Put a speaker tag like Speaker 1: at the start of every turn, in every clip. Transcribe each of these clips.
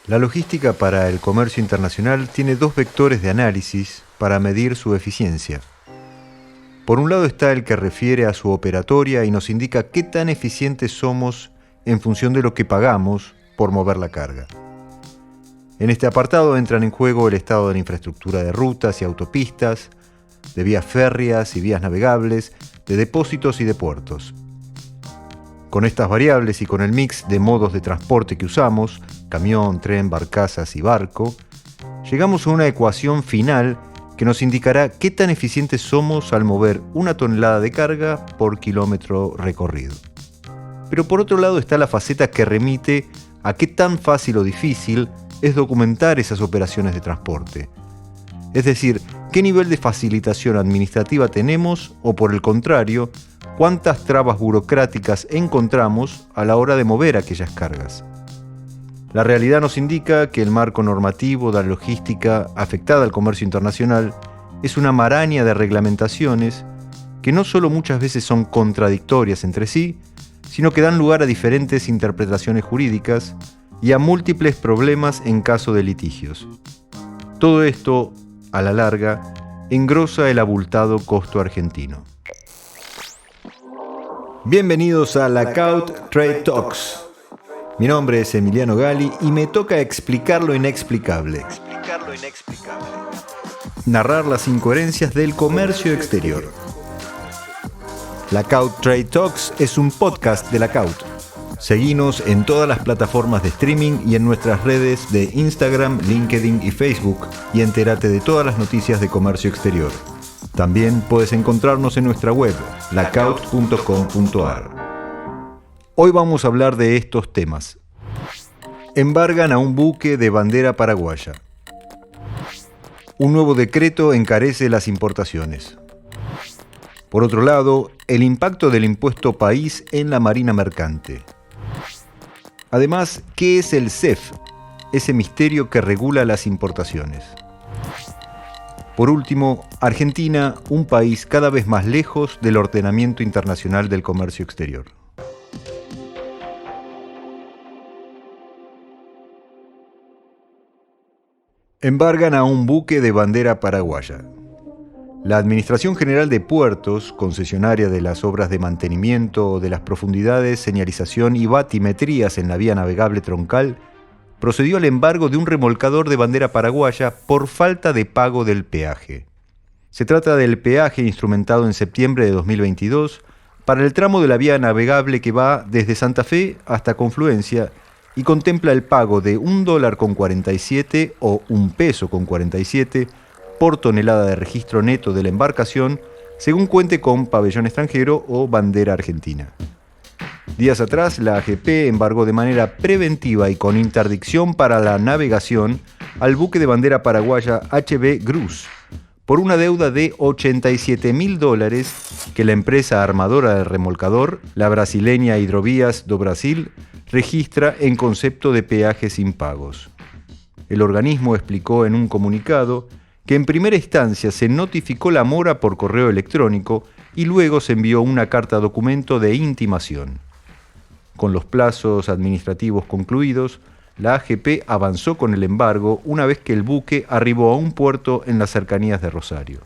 Speaker 1: La logística para el comercio internacional tiene dos vectores de análisis para medir su eficiencia. Por un lado está el que refiere a su operatoria y nos indica qué tan eficientes somos en función de lo que pagamos por mover la carga. En este apartado entran en juego el estado de la infraestructura de rutas y autopistas, de vías férreas y vías navegables, de depósitos y de puertos. Con estas variables y con el mix de modos de transporte que usamos, camión, tren, barcazas y barco, llegamos a una ecuación final que nos indicará qué tan eficientes somos al mover 1 tonelada de carga por kilómetro recorrido. Pero por otro lado está la faceta que remite a qué tan fácil o difícil es documentar esas operaciones de transporte. Es decir, qué nivel de facilitación administrativa tenemos o, por el contrario, cuántas trabas burocráticas encontramos a la hora de mover aquellas cargas. La realidad nos indica que el marco normativo de la logística afectada al comercio internacional es una maraña de reglamentaciones que no solo muchas veces son contradictorias entre sí, sino que dan lugar a diferentes interpretaciones jurídicas y a múltiples problemas en caso de litigios. Todo esto, a la larga, engrosa el abultado costo argentino. Bienvenidos a Lockout Trade Talks. Mi nombre es Emiliano Gali y me toca explicar lo inexplicable. Narrar las incoherencias del comercio exterior. Lockout Trade Talks es un podcast de Lockout. Seguinos en todas las plataformas de streaming y en nuestras redes de Instagram, LinkedIn y Facebook y entérate de todas las noticias de comercio exterior. También puedes encontrarnos en nuestra web, lockout.com.ar. Hoy vamos a hablar de estos temas. Embargan a un buque de bandera paraguaya. Un nuevo decreto encarece las importaciones. Por otro lado, el impacto del impuesto país en la marina mercante. Además, ¿qué es el CEF? Ese misterio que regula las importaciones. Por último, Argentina, un país cada vez más lejos del ordenamiento internacional del comercio exterior. Embargan a un buque de bandera paraguaya. La Administración General de Puertos, concesionaria de las obras de mantenimiento de las profundidades, señalización y batimetrías en la vía navegable troncal, procedió al embargo de un remolcador de bandera paraguaya por falta de pago del peaje. Se trata del peaje instrumentado en septiembre de 2022 para el tramo de la vía navegable que va desde Santa Fe hasta Confluencia y contempla el pago de $1.47 o $1.47 por tonelada de registro neto de la embarcación, según cuente con pabellón extranjero o bandera argentina. Días atrás, la AGP embargó de manera preventiva y con interdicción para la navegación al buque de bandera paraguaya HB Gruz por una deuda de $87.000 que la empresa armadora del remolcador, la brasileña Hidrovías do Brasil, registra en concepto de peajes impagos. El organismo explicó en un comunicado que en primera instancia se notificó la mora por correo electrónico y luego se envió una carta documento de intimación. Con los plazos administrativos concluidos, la AGP avanzó con el embargo una vez que el buque arribó a un puerto en las cercanías de Rosario.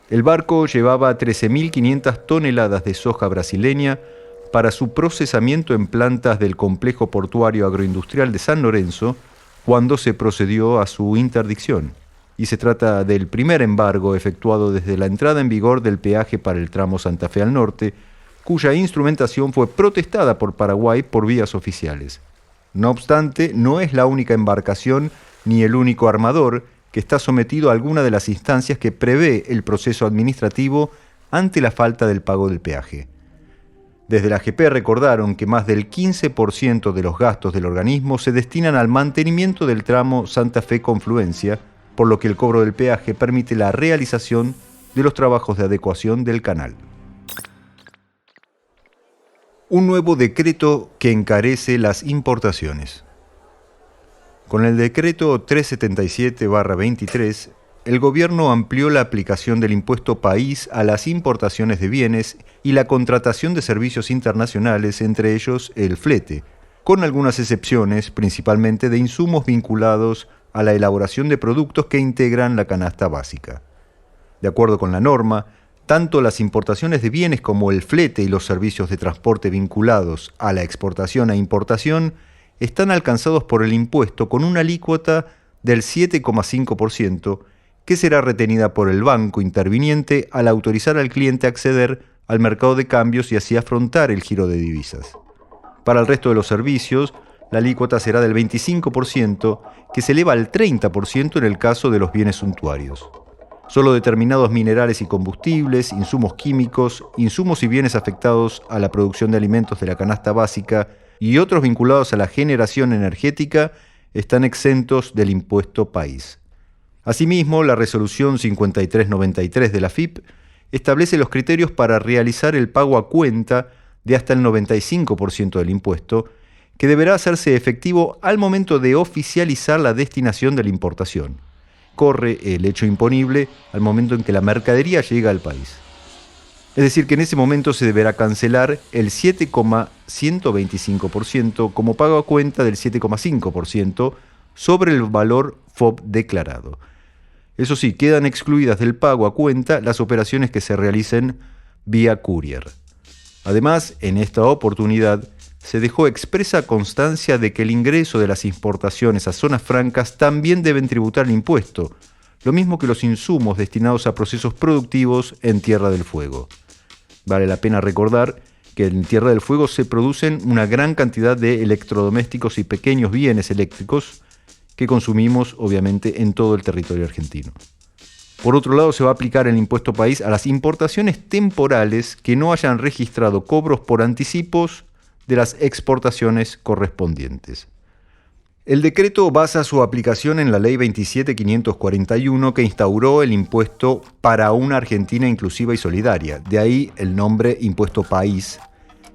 Speaker 1: El barco llevaba 13.500 toneladas de soja brasileña para su procesamiento en plantas del complejo portuario agroindustrial de San Lorenzo cuando se procedió a su interdicción. Y se trata del primer embargo efectuado desde la entrada en vigor del peaje para el tramo Santa Fe al norte, cuya instrumentación fue protestada por Paraguay por vías oficiales. No obstante, no es la única embarcación ni el único armador que está sometido a alguna de las instancias que prevé el proceso administrativo ante la falta del pago del peaje. Desde la AGP recordaron que más del 15% de los gastos del organismo se destinan al mantenimiento del tramo Santa Fe-Confluencia, por lo que el cobro del peaje permite la realización de los trabajos de adecuación del canal. Un nuevo decreto que encarece las importaciones. Con el decreto 377/23, el gobierno amplió la aplicación del impuesto país a las importaciones de bienes y la contratación de servicios internacionales, entre ellos el flete, con algunas excepciones, principalmente de insumos vinculados a la elaboración de productos que integran la canasta básica. De acuerdo con la norma, tanto las importaciones de bienes como el flete y los servicios de transporte vinculados a la exportación e importación están alcanzados por el impuesto con una alícuota del 7,5%, que será retenida por el banco interviniente al autorizar al cliente a acceder al mercado de cambios y así afrontar el giro de divisas. Para el resto de los servicios, la alícuota será del 25%, que se eleva al 30% en el caso de los bienes suntuarios. Solo determinados minerales y combustibles, insumos químicos, insumos y bienes afectados a la producción de alimentos de la canasta básica y otros vinculados a la generación energética están exentos del impuesto país. Asimismo, la resolución 5393 de la FIP establece los criterios para realizar el pago a cuenta de hasta el 95% del impuesto, que deberá hacerse efectivo al momento de oficializar la destinación de la importación. Corre el hecho imponible al momento en que la mercadería llega al país. Es decir, que en ese momento se deberá cancelar el 7,125% como pago a cuenta del 7,5% sobre el valor FOB declarado. Eso sí, quedan excluidas del pago a cuenta las operaciones que se realicen vía courier. Además, en esta oportunidad, se dejó expresa constancia de que el ingreso de las importaciones a zonas francas también deben tributar el impuesto, lo mismo que los insumos destinados a procesos productivos en Tierra del Fuego. Vale la pena recordar que en Tierra del Fuego se producen una gran cantidad de electrodomésticos y pequeños bienes eléctricos que consumimos, obviamente, en todo el territorio argentino. Por otro lado, se va a aplicar el impuesto país a las importaciones temporales que no hayan registrado cobros por anticipos de las exportaciones correspondientes. El decreto basa su aplicación en la Ley 27.541 que instauró el impuesto para una Argentina inclusiva y solidaria, de ahí el nombre impuesto país,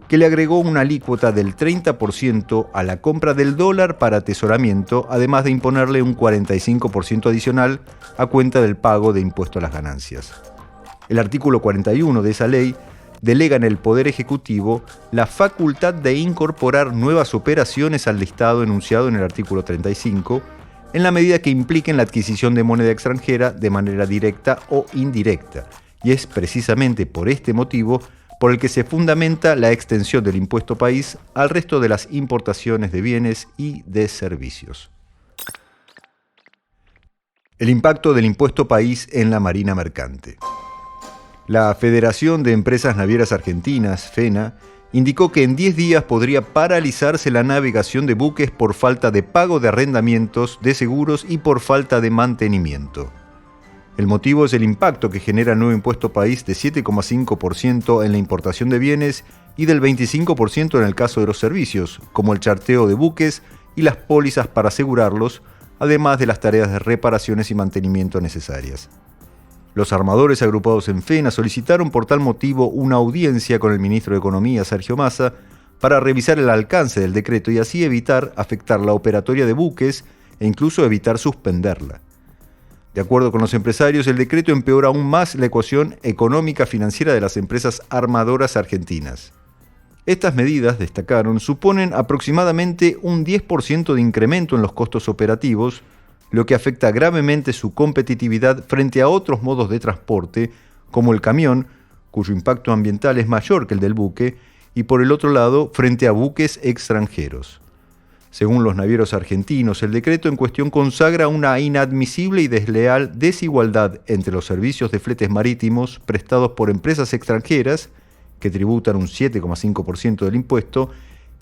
Speaker 1: que le agregó una alícuota del 30% a la compra del dólar para atesoramiento, además de imponerle un 45% adicional a cuenta del pago de impuesto a las ganancias. El artículo 41 de esa ley delega en el Poder Ejecutivo la facultad de incorporar nuevas operaciones al listado enunciado en el artículo 35, en la medida que impliquen la adquisición de moneda extranjera de manera directa o indirecta, y es precisamente por este motivo por el que se fundamenta la extensión del impuesto país al resto de las importaciones de bienes y de servicios. El impacto del impuesto país en la marina mercante. La Federación de Empresas Navieras Argentinas, FENA, indicó que en 10 días podría paralizarse la navegación de buques por falta de pago de arrendamientos, de seguros y por falta de mantenimiento. El motivo es el impacto que genera el nuevo impuesto país de 7,5% en la importación de bienes y del 25% en el caso de los servicios, como el charteo de buques y las pólizas para asegurarlos, además de las tareas de reparaciones y mantenimiento necesarias. Los armadores agrupados en FENA solicitaron por tal motivo una audiencia con el ministro de Economía, Sergio Massa, para revisar el alcance del decreto y así evitar afectar la operatoria de buques e incluso evitar suspenderla. De acuerdo con los empresarios, el decreto empeora aún más la ecuación económica financiera de las empresas armadoras argentinas. Estas medidas, destacaron, suponen aproximadamente un 10% de incremento en los costos operativos, lo que afecta gravemente su competitividad frente a otros modos de transporte, como el camión, cuyo impacto ambiental es mayor que el del buque, y por el otro lado, frente a buques extranjeros. Según los navieros argentinos, el decreto en cuestión consagra una inadmisible y desleal desigualdad entre los servicios de fletes marítimos prestados por empresas extranjeras, que tributan un 7,5% del impuesto,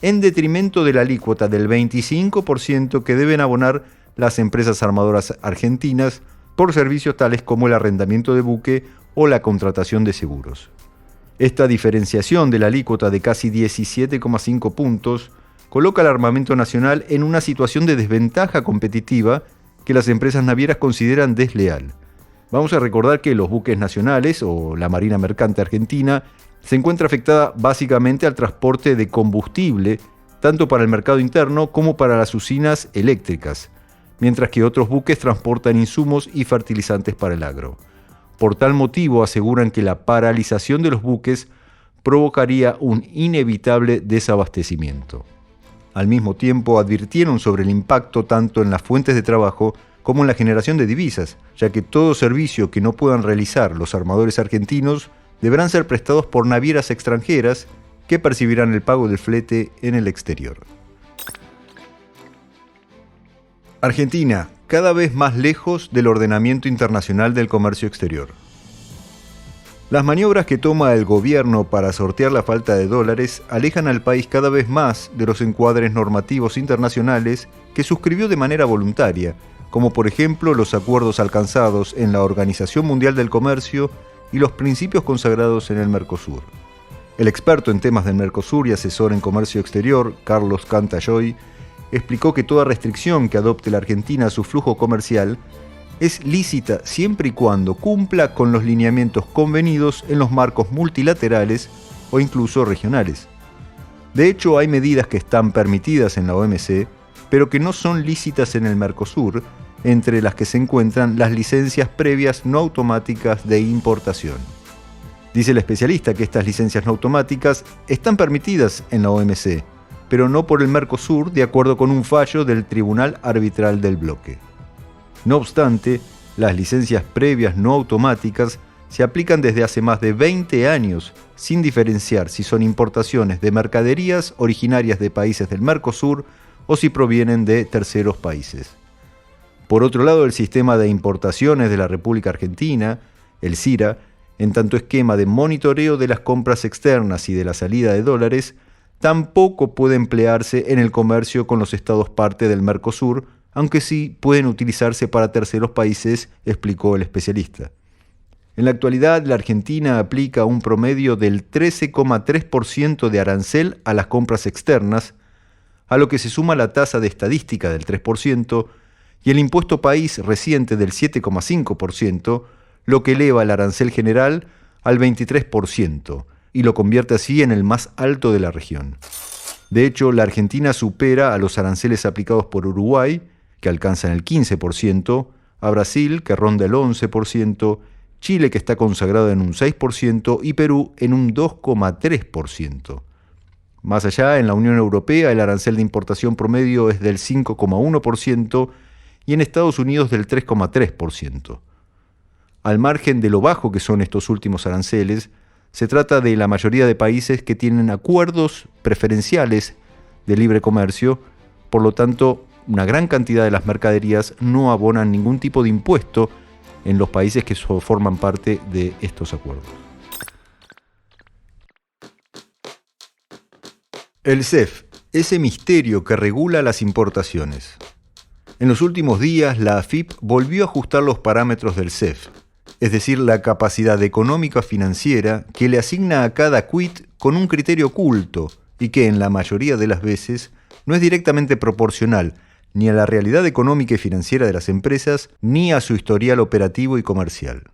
Speaker 1: en detrimento de la alícuota del 25% que deben abonar las empresas armadoras argentinas por servicios tales como el arrendamiento de buque o la contratación de seguros. Esta diferenciación de la alícuota de casi 17,5 puntos coloca al armamento nacional en una situación de desventaja competitiva que las empresas navieras consideran desleal. Vamos a recordar que los buques nacionales o la Marina Mercante Argentina se encuentra afectada básicamente al transporte de combustible, tanto para el mercado interno como para las usinas eléctricas, mientras que otros buques transportan insumos y fertilizantes para el agro. Por tal motivo aseguran que la paralización de los buques provocaría un inevitable desabastecimiento. Al mismo tiempo, advirtieron sobre el impacto tanto en las fuentes de trabajo como en la generación de divisas, ya que todo servicio que no puedan realizar los armadores argentinos deberán ser prestados por navieras extranjeras que percibirán el pago del flete en el exterior. Argentina, cada vez más lejos del ordenamiento internacional del comercio exterior. Las maniobras que toma el gobierno para sortear la falta de dólares alejan al país cada vez más de los encuadres normativos internacionales que suscribió de manera voluntaria, como por ejemplo los acuerdos alcanzados en la Organización Mundial del Comercio y los principios consagrados en el Mercosur. El experto en temas del Mercosur y asesor en comercio exterior, Carlos Cantayoy, explicó que toda restricción que adopte la Argentina a su flujo comercial es lícita siempre y cuando cumpla con los lineamientos convenidos en los marcos multilaterales o incluso regionales. De hecho, hay medidas que están permitidas en la OMC, pero que no son lícitas en el Mercosur, entre las que se encuentran las licencias previas no automáticas de importación. Dice el especialista que estas licencias no automáticas están permitidas en la OMC, pero no por el Mercosur, de acuerdo con un fallo del Tribunal Arbitral del Bloque. No obstante, las licencias previas no automáticas se aplican desde hace más de 20 años, sin diferenciar si son importaciones de mercaderías originarias de países del Mercosur o si provienen de terceros países. Por otro lado, el sistema de importaciones de la República Argentina, el CIRA, en tanto esquema de monitoreo de las compras externas y de la salida de dólares, tampoco puede emplearse en el comercio con los estados parte del Mercosur, aunque sí pueden utilizarse para terceros países, explicó el especialista. En la actualidad, la Argentina aplica un promedio del 13,3% de arancel a las compras externas, a lo que se suma la tasa de estadística del 3% y el impuesto país reciente del 7,5%, lo que eleva el arancel general al 23% y lo convierte así en el más alto de la región. De hecho, la Argentina supera a los aranceles aplicados por Uruguay, que alcanzan el 15%, a Brasil, que ronda el 11%, Chile, que está consagrado en un 6%, y Perú en un 2,3%. Más allá, en la Unión Europea, el arancel de importación promedio es del 5,1% y en Estados Unidos del 3,3%. Al margen de lo bajo que son estos últimos aranceles, se trata de la mayoría de países que tienen acuerdos preferenciales de libre comercio, por lo tanto, una gran cantidad de las mercaderías no abonan ningún tipo de impuesto en los países que forman parte de estos acuerdos. El CEF, ese misterio que regula las importaciones. En los últimos días, la AFIP volvió a ajustar los parámetros del CEF, es decir, la capacidad económica financiera que le asigna a cada quit con un criterio oculto y que en la mayoría de las veces no es directamente proporcional ni a la realidad económica y financiera de las empresas, ni a su historial operativo y comercial.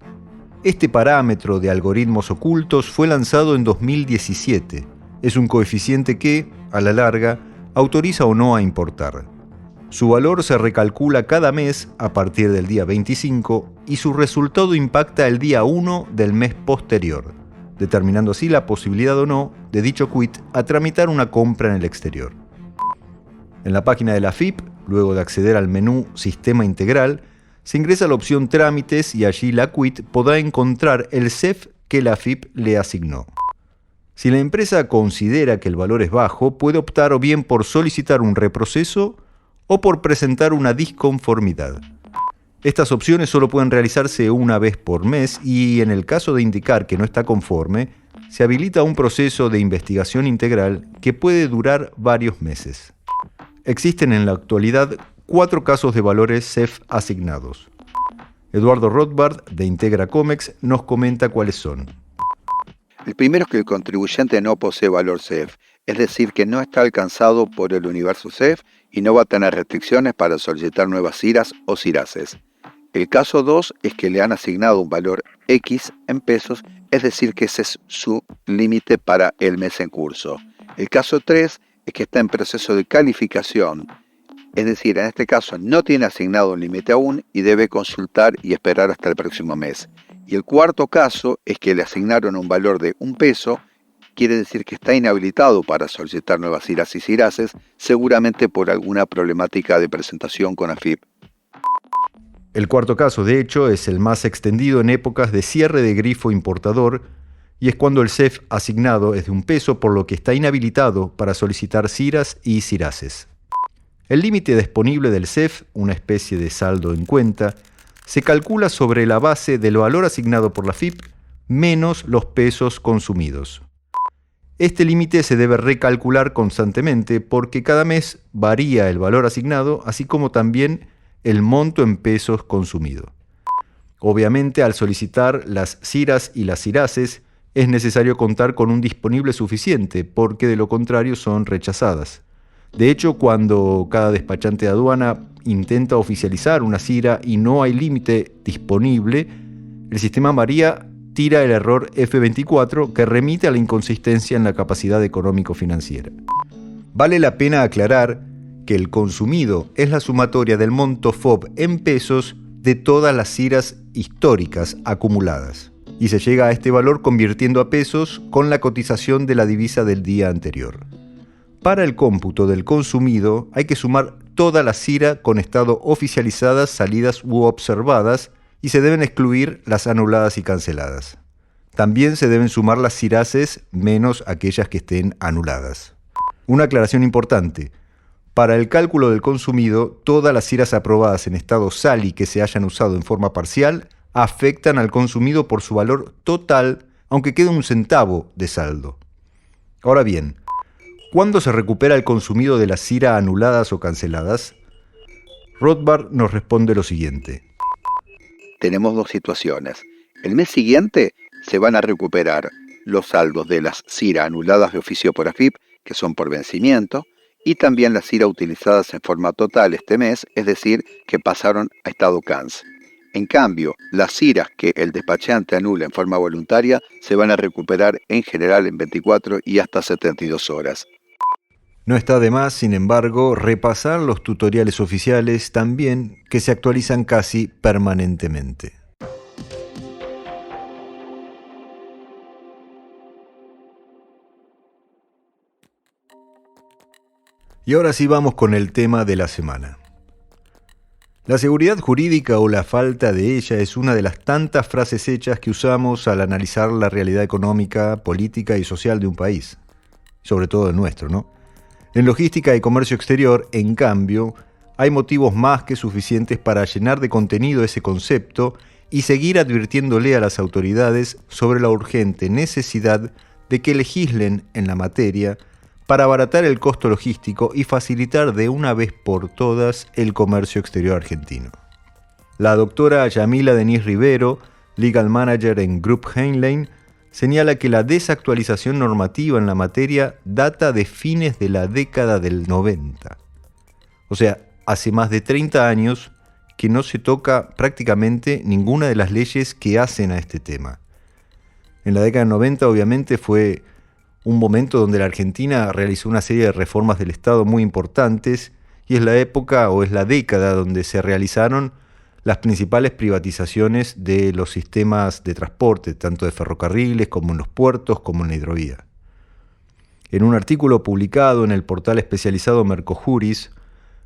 Speaker 1: Este parámetro de algoritmos ocultos fue lanzado en 2017. Es un coeficiente que, a la larga, autoriza o no a importar. Su valor se recalcula cada mes a partir del día 25 y su resultado impacta el día 1 del mes posterior, determinando así la posibilidad o no de dicho quit a tramitar una compra en el exterior. En la página de la AFIP, luego de acceder al menú Sistema Integral, se ingresa la opción Trámites y allí la quit podrá encontrar el CEF que la AFIP le asignó. Si la empresa considera que el valor es bajo, puede optar o bien por solicitar un reproceso o por presentar una disconformidad. Estas opciones solo pueden realizarse una vez por mes y, en el caso de indicar que no está conforme, se habilita un proceso de investigación integral que puede durar varios meses. Existen en la actualidad 4 casos de valores CEF asignados. Eduardo Rothbard, de Integra Comex, nos comenta cuáles son.
Speaker 2: El primero es que el contribuyente no posee valor CEF, es decir, que no está alcanzado por el universo CEF y no va a tener restricciones para solicitar nuevas CIRAs o CIRASES. El caso 2 es que le han asignado un valor X en pesos, es decir, que ese es su límite para el mes en curso. El caso 3 es que está en proceso de calificación, es decir, en este caso no tiene asignado un límite aún y debe consultar y esperar hasta el próximo mes. Y el cuarto caso es que le asignaron un valor de 1 peso quiere decir que está inhabilitado para solicitar nuevas IRAs y SIRASES, seguramente por alguna problemática de presentación con AFIP.
Speaker 1: El cuarto caso, de hecho, es el más extendido en épocas de cierre de grifo importador y es cuando el CEF asignado es de $1, por lo que está inhabilitado para solicitar SIRAS y SIRASES. El límite disponible del CEF, una especie de saldo en cuenta, se calcula sobre la base del valor asignado por la AFIP menos los pesos consumidos. Este límite se debe recalcular constantemente porque cada mes varía el valor asignado, así como también el monto en pesos consumido. Obviamente, al solicitar las SIRAS y las SIRASES, es necesario contar con un disponible suficiente, porque de lo contrario son rechazadas. De hecho, cuando cada despachante de aduana intenta oficializar una SIRA y no hay límite disponible, el sistema María tira el error F24 que remite a la inconsistencia en la capacidad económico-financiera. Vale la pena aclarar que el consumido es la sumatoria del monto FOB en pesos de todas las SIRAS históricas acumuladas, y se llega a este valor convirtiendo a pesos con la cotización de la divisa del día anterior. Para el cómputo del consumido hay que sumar todas las SIRA con estado oficializadas, salidas u observadas, y se deben excluir las anuladas y canceladas. También se deben sumar las SIRASES menos aquellas que estén anuladas. Una aclaración importante: para el cálculo del consumido, todas las SIRAS aprobadas en estado SALI que se hayan usado en forma parcial afectan al consumido por su valor total, aunque quede un centavo de saldo. Ahora bien, ¿cuándo se recupera el consumido de las SIRA anuladas o canceladas? Rothbard nos responde lo siguiente.
Speaker 2: Tenemos dos situaciones. El mes siguiente se van a recuperar los saldos de las SIRA anuladas de oficio por AFIP, que son por vencimiento, y también las SIRA utilizadas en forma total este mes, es decir, que pasaron a estado CANS. En cambio, las SIRAs que el despachante anula en forma voluntaria se van a recuperar en general en 24 y hasta 72 horas.
Speaker 1: No está de más, sin embargo, repasar los tutoriales oficiales también, que se actualizan casi permanentemente. Y ahora sí vamos con el tema de la semana. La seguridad jurídica o la falta de ella es una de las tantas frases hechas que usamos al analizar la realidad económica, política y social de un país, sobre todo el nuestro, ¿no? En logística y comercio exterior, en cambio, hay motivos más que suficientes para llenar de contenido ese concepto y seguir advirtiéndole a las autoridades sobre la urgente necesidad de que legislen en la materia para abaratar el costo logístico y facilitar de una vez por todas el comercio exterior argentino. La doctora Yamila Denise Rivero, Legal Manager en Group Heinlein, señala que la desactualización normativa en la materia data de fines de la década del 90. O sea, hace más de 30 años que no se toca prácticamente ninguna de las leyes que hacen a este tema. En la década del 90 obviamente fue un momento donde la Argentina realizó una serie de reformas del Estado muy importantes y es la época o es la década donde se realizaron las principales privatizaciones de los sistemas de transporte, tanto de ferrocarriles como en los puertos como en la hidrovía. En un artículo publicado en el portal especializado Mercojuris,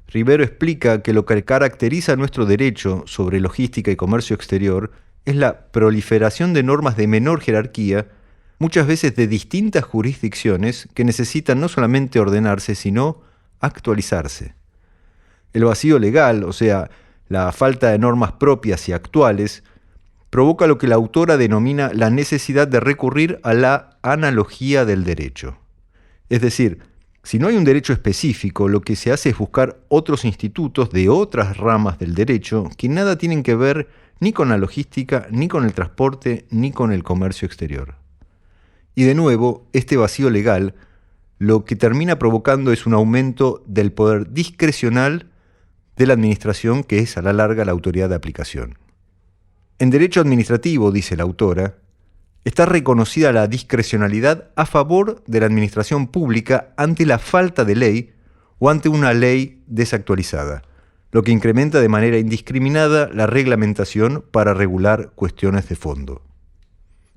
Speaker 1: Rivero explica que lo que caracteriza nuestro derecho sobre logística y comercio exterior es la proliferación de normas de menor jerarquía, muchas veces de distintas jurisdicciones que necesitan no solamente ordenarse, sino actualizarse. El vacío legal, o sea, la falta de normas propias y actuales, provoca lo que la autora denomina la necesidad de recurrir a la analogía del derecho. Es decir, si no hay un derecho específico, lo que se hace es buscar otros institutos de otras ramas del derecho que nada tienen que ver ni con la logística, ni con el transporte, ni con el comercio exterior. Y de nuevo, este vacío legal lo que termina provocando es un aumento del poder discrecional de la administración, que es a la larga la autoridad de aplicación. En derecho administrativo, dice la autora, está reconocida la discrecionalidad a favor de la administración pública ante la falta de ley o ante una ley desactualizada, lo que incrementa de manera indiscriminada la reglamentación para regular cuestiones de fondo.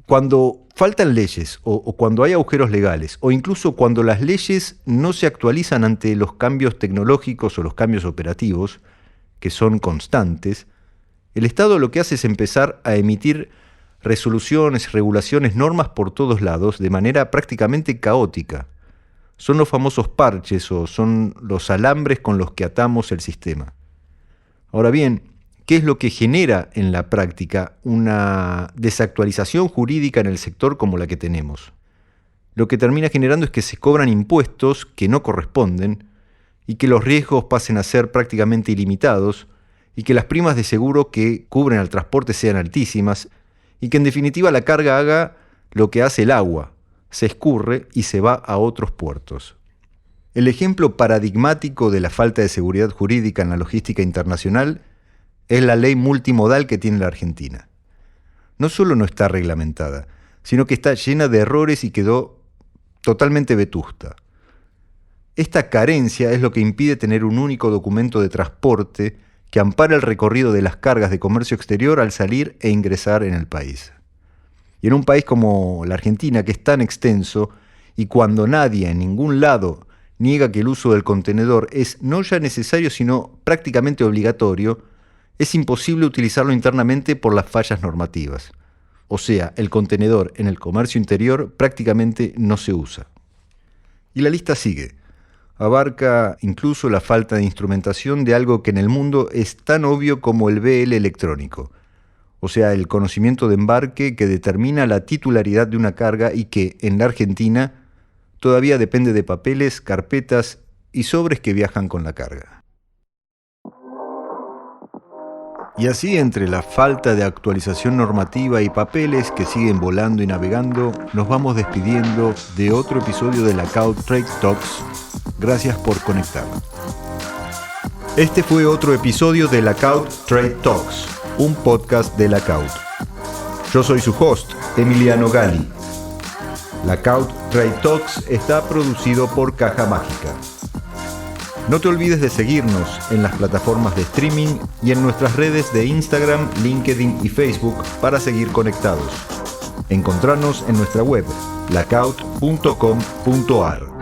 Speaker 1: Cuando faltan leyes o cuando hay agujeros legales o incluso cuando las leyes no se actualizan ante los cambios tecnológicos o los cambios operativos, que son constantes, el Estado lo que hace es empezar a emitir resoluciones, regulaciones, normas por todos lados de manera prácticamente caótica. Son los famosos parches o son los alambres con los que atamos el sistema. Ahora bien, ¿qué es lo que genera en la práctica una desactualización jurídica en el sector como la que tenemos? Lo que termina generando es que se cobran impuestos que no corresponden y que los riesgos pasen a ser prácticamente ilimitados y que las primas de seguro que cubren al transporte sean altísimas y que en definitiva la carga haga lo que hace el agua, se escurre y se va a otros puertos. El ejemplo paradigmático de la falta de seguridad jurídica en la logística internacional es la ley multimodal que tiene la Argentina. No solo no está reglamentada, sino que está llena de errores y quedó totalmente vetusta. Esta carencia es lo que impide tener un único documento de transporte que ampare el recorrido de las cargas de comercio exterior al salir e ingresar en el país. Y en un país como la Argentina, que es tan extenso, y cuando nadie en ningún lado niega que el uso del contenedor es no ya necesario, sino prácticamente obligatorio, es imposible utilizarlo internamente por las fallas normativas. O sea, el contenedor en el comercio interior prácticamente no se usa. Y la lista sigue. Abarca incluso la falta de instrumentación de algo que en el mundo es tan obvio como el BL electrónico, o sea, el conocimiento de embarque que determina la titularidad de una carga y que, en la Argentina, todavía depende de papeles, carpetas y sobres que viajan con la carga. Y así, entre la falta de actualización normativa y papeles que siguen volando y navegando, nos vamos despidiendo de otro episodio de Lackaut Trade Talks. Gracias por conectar. Este fue otro episodio de Lackaut Trade Talks, un podcast de Lackaut. Yo soy su host, Emiliano Gali. Lackaut Trade Talks está producido por Caja Mágica. No te olvides de seguirnos en las plataformas de streaming y en nuestras redes de Instagram, LinkedIn y Facebook para seguir conectados. Encontranos en nuestra web, lackaut.com.ar.